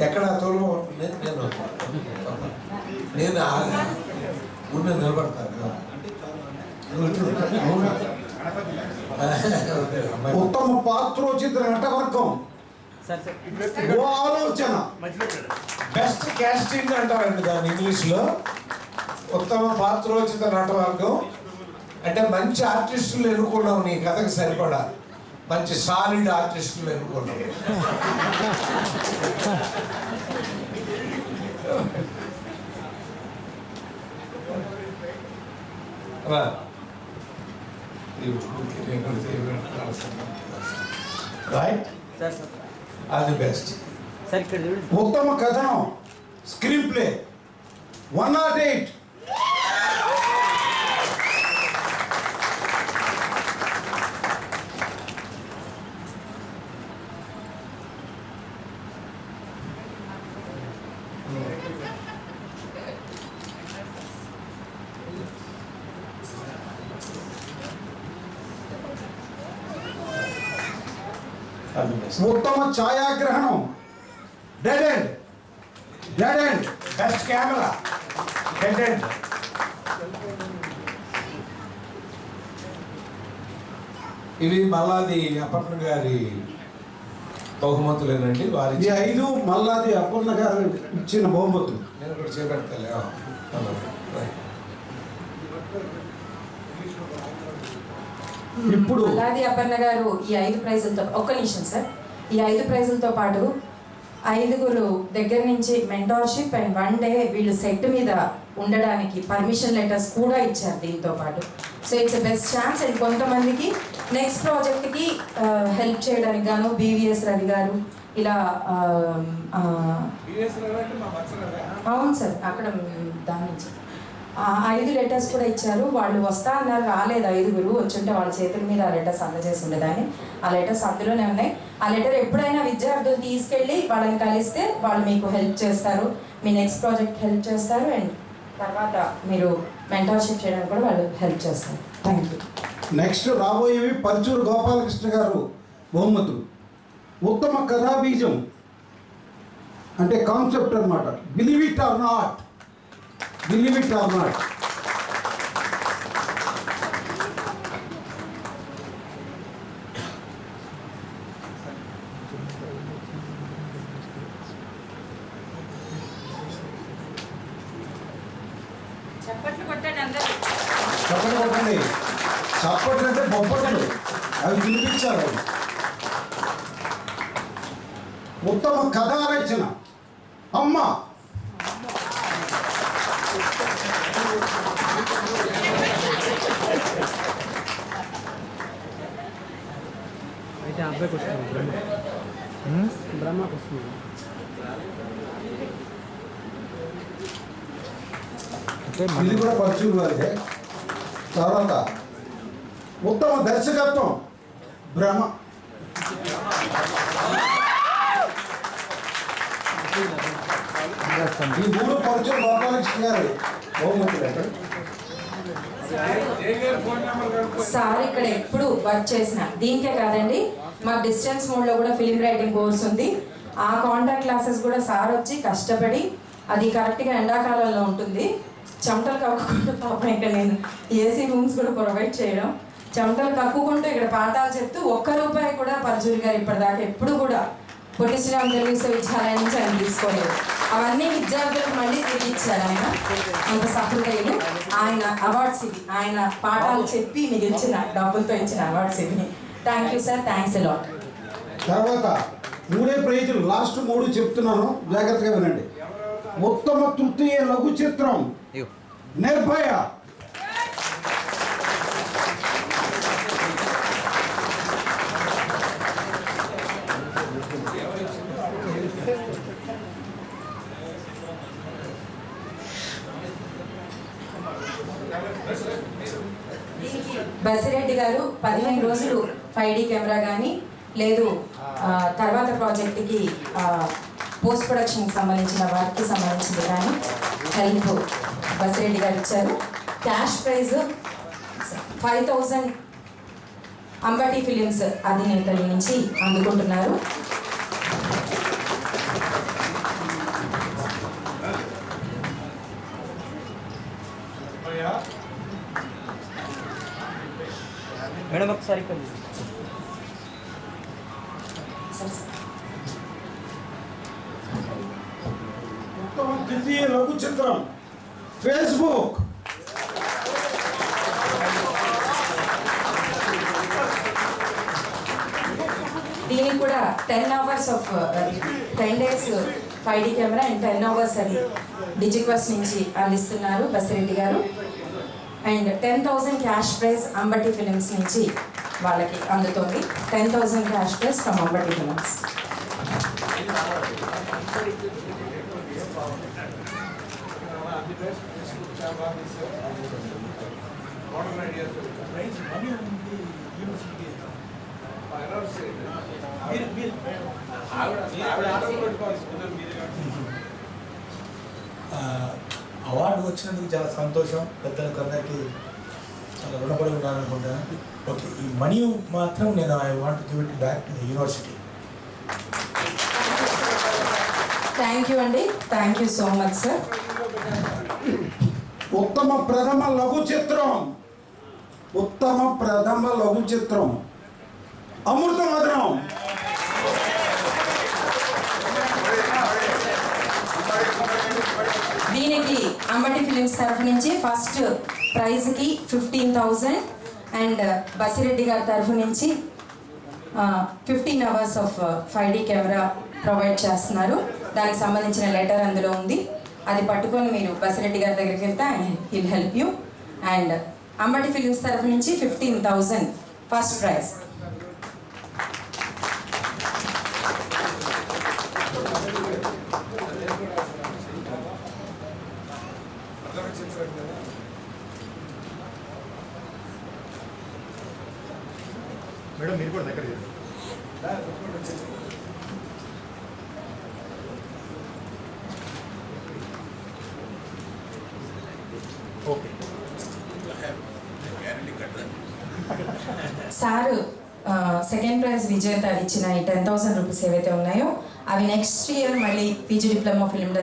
ఎక్కడ తోలు నేను ముందు నిలబడతాను. ఉత్తమ పాత్రోచిత నటవర్గం ఆలోచన బెస్ట్ క్యాస్టింగ్ అంటారండి దాని ఇంగ్లీష్లో. ఉత్తమ పాత్రోచిత నటవర్గం అంటే మంచి ఆర్టిస్టులు ఎన్నుకున్నాం నీ కథకి సరిపడా, మంచి సాలిడ్ ఆర్టిస్టులు ఎన్నుకున్నాం. రైట్, అది బెస్ట్. ఉత్తమ కథనం స్క్రీన్ ప్లే 108. ఉత్తమ ఛాయాగ్రహణం dead end. Best camera dead end. ఇవి మల్లాది అప్పన్న గారి బహుమతులేనండి. వారి ఈ 5 మల్లాది అప్పన్న గారు ఇచ్చిన బహుమతులు. నేను కూడా చేపెడతాలే. ఇప్పుడు మల్లాది అప్పన్న గారు ఈ 5 ప్రైజులతో, ఒక్క నిమిషం సార్, ఈ 5 ప్రైజులతో పాటు 5 దగ్గర నుంచి మెంటార్షిప్ అండ్ 1 డే వీళ్ళు సెట్ మీద ఉండడానికి పర్మిషన్ లెటర్స్ కూడా ఇచ్చారు దీంతో పాటు. So it's best chance. And కొంతమందికి నెక్స్ట్ ప్రాజెక్ట్కి హెల్ప్ చేయడానికి గాను BVS రవి గారు ఇలా అవును సార్, అక్కడ దాని నుంచి 5 లెటర్స్ కూడా ఇచ్చారు. వాళ్ళు వస్తా అన్నారు, రాలేదు 5 వచ్చుంటే వాళ్ళ చేతుల మీద ఆ లెటర్స్ అందజేసి ఉండేదాన్ని. ఆ లెటర్స్ అందులోనే ఉన్నాయి. ఆ లెటర్ ఎప్పుడైనా విద్యార్థులు తీసుకెళ్ళి వాళ్ళని కలిస్తే వాళ్ళు మీకు హెల్ప్ చేస్తారు, మీ నెక్స్ట్ ప్రాజెక్ట్ హెల్ప్ చేస్తారు, అండ్ తర్వాత మీరు మెంటర్షిప్ చేయడానికి కూడా వాళ్ళు హెల్ప్ చేస్తారు. Thank you. నెక్స్ట్ రాబోయేవి పరుచూరు గోపాలకృష్ణ గారు బహుమతులు. ఉత్తమ కథాబీజం అంటే కాన్సెప్ట్ అన్నమాట. Believe it or not. చప్పట్లు కొట్టండి అందరూ. చప్పట్లు అంటే బొబ్బట్లు, అవి వినిపించాలి. ఉత్తమ కథా రచన అమ్మ. అయితే అబ్బాయికి వస్తుంది, బ్రహ్మకు వస్తుంది. ఇది కూడా పరుచూరు వారిదే. తర్వాత ఉత్తమ దర్శకత్వం బ్రహ్మ. ఈ 3 పరుచూరు గోపాలకృష్ణ గారు బహుమతులు. సార్ ఇక్కడ ఎప్పుడు వర్క్ చేసిన దీనికే కాదండి, మాకు డిస్టెన్స్ మోడ్లో కూడా ఫిలిం రైటింగ్ కోర్స్ ఉంది. ఆ కాంటాక్ట్ క్లాసెస్ కూడా సార్ వచ్చి కష్టపడి, అది కరెక్ట్గా ఎండాకాలంలో ఉంటుంది, చెమటలు కక్కుకుంటూ పాపం ఇక్కడ నేను ఏసీ రూమ్స్ కూడా ప్రొవైడ్ చేయడం, చెమటలు కక్కుకుంటూ ఇక్కడ పాఠాలు చెప్తూ ₹1 కూడా పరచూరి గారు ఇప్పటిదాకా ఎప్పుడు కూడా పొట్టి శ్రీరామ్ తెలుగు విశ్వవిద్యాలయం నుంచి ఆయన తీసుకోలేదు. అవన్నీ విద్యార్థులకు మళ్ళీ తిరిగి ఇచ్చారు ఆయన. అంత సహృదయులు ఆయన. అవార్డ్స్ ఇవి ఆయన పాఠాలు చెప్పి మీకు ఇచ్చిన డబ్బులతో ఇచ్చిన అవార్డ్స్ ఇవి. Thank you sir, thanks a lot. తర్వాత 3 ప్రైజులు, లాస్ట్ 3 చెప్తున్నాను, జాగ్రత్తగా వినండి. ఉత్తమ తృతీయ లఘు చిత్రం నిర్భయ. బసిరెడ్డి గారు 15 రోజులు 5D కెమెరా కానీ లేదు తర్వాత ప్రాజెక్ట్కి పోస్ట్ ప్రొడక్షన్కి సంబంధించిన వర్క్కి సంబంధించింది కానీ హెల్ప్ బసిరెడ్డి గారు ఇచ్చారు. క్యాష్ ప్రైజ్ 5,000 అంబటి ఫిలిమ్స్ అధినేతల నుంచి అందుకుంటున్నారు. మేడం ఒకసారి ఇక్కడ ఉత్తమ ద్వితీయ లఘు చిత్రం ఫేస్బుక్. దీనికి కూడా 10 hours of 10 days 5D camera and 10 hours అది డిజిక్వెస్ట్ నుంచి అందిస్తున్నారు బసిరెడ్డి గారు. And 10,000 cash prize Ambati films నుంచి వాళ్ళకి అందుతుంది. 10,000 cash prize from Ambati films. Award వచ్చినందుకు చాలా సంతోషం. పెద్దలకు అందరికీ చాలా రుణపడి ఉన్నాను అనుకుంటాను. ఓకే, ఈ మనీ మాత్రం నేను I want give it back to the university. Thank you అండి, thank you so much sir. ఉత్తమ ప్రథమ లఘు చిత్రం, ఉత్తమ ప్రథమ లఘు చిత్రం అమృతమధురం. దీనికి అంబటి ఫిలిమ్స్ తరఫు నుంచి ఫస్ట్ ప్రైజ్కి 15,000 అండ్ బసిరెడ్డి గారి తరఫు నుంచి 15 hours of 5D camera provide చేస్తున్నారు. దానికి సంబంధించిన లెటర్ అందులో ఉంది. అది పట్టుకొని మీరు బసిరెడ్డి గారి దగ్గరికి వెళ్తే ఆయన hill help you. And Ambati films తరఫు నుంచి 15,000 ఫస్ట్ ప్రైజ్. మేడం మీరు కూడా దగ్గర ఓకే. సారు సెకండ్ ప్రైజ్ విజేత ఇచ్చిన ఈ 10,000 రూపీస్ ఏవైతే ఉన్నాయో అవి నెక్స్ట్ ఇయర్ మళ్ళీ పీజీ డిప్లొమా ఫిల్మ్